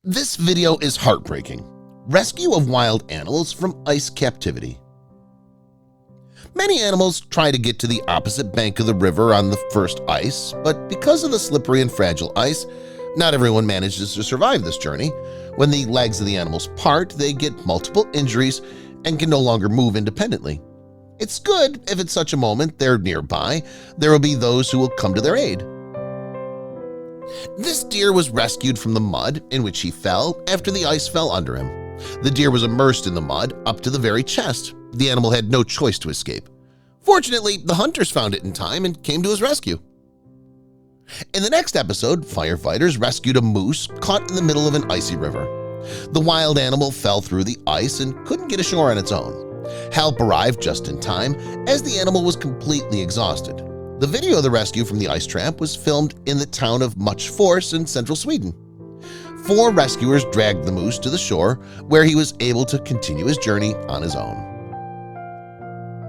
This video is heartbreaking. Rescue of wild animals from ice captivity. Many animals try to get to the opposite bank of the river on the first ice, but because of the slippery and fragile ice, not everyone manages to survive this journey. When the legs of the animals part, they get multiple injuries and can no longer move independently. It's good if at such a moment they're nearby, there will be those who will come to their aid. This deer was rescued from the mud in which he fell after the ice fell under him. The deer was immersed in the mud up to the very chest. The animal had no choice to escape. Fortunately, the hunters found it in time and came to his rescue. In the next episode, firefighters rescued a moose caught in the middle of an icy river. The wild animal fell through the ice and couldn't get ashore on its own. Help arrived just in time as the animal was completely exhausted. The video of the rescue from the ice tramp was filmed in the town of Much Force in central Sweden. 4 rescuers dragged the moose to the shore where he was able to continue his journey on his own.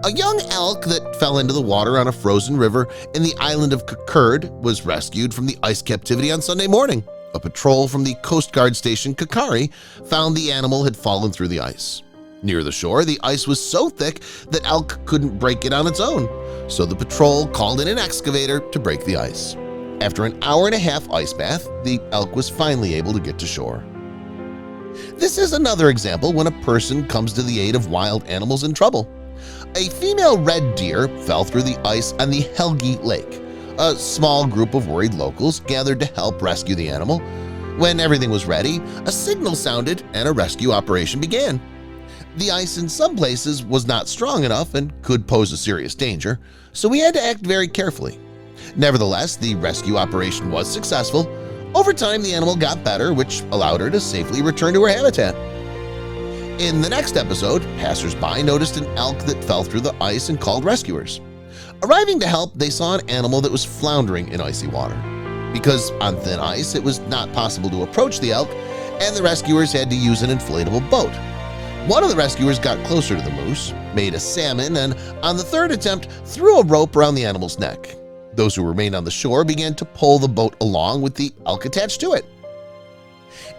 A young elk that fell into the water on a frozen river in the island of Kakerd was rescued from the ice captivity on Sunday morning. A patrol from the Coast Guard station Kakari found the animal had fallen through the ice. Near the shore, the ice was so thick that elk couldn't break it on its own, so the patrol called in an excavator to break the ice. After an hour-and-a-half ice bath, the elk was finally able to get to shore. This is another example when a person comes to the aid of wild animals in trouble. A female red deer fell through the ice on the Helgi Lake. A small group of worried locals gathered to help rescue the animal. When everything was ready, a signal sounded and a rescue operation began. The ice in some places was not strong enough and could pose a serious danger, so we had to act very carefully. Nevertheless, the rescue operation was successful. Over time, the animal got better, which allowed her to safely return to her habitat. In the next episode, passers-by noticed an elk that fell through the ice and called rescuers. Arriving to help, they saw an animal that was floundering in icy water. Because on thin ice, it was not possible to approach the elk, and the rescuers had to use an inflatable boat. One of the rescuers got closer to the moose, made a salmon, and on the third attempt, threw a rope around the animal's neck. Those who remained on the shore began to pull the boat along with the elk attached to it.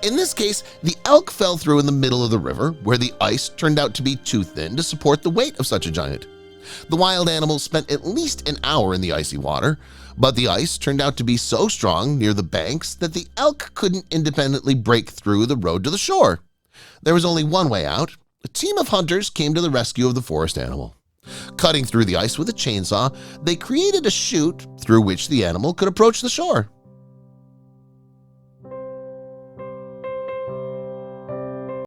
In this case, the elk fell through in the middle of the river, where the ice turned out to be too thin to support the weight of such a giant. The wild animal spent at least an hour in the icy water, but the ice turned out to be so strong near the banks that the elk couldn't independently break through the road to the shore. There was only one way out. A team of hunters came to the rescue of the forest animal. Cutting through the ice with a chainsaw, they created a chute through which the animal could approach the shore.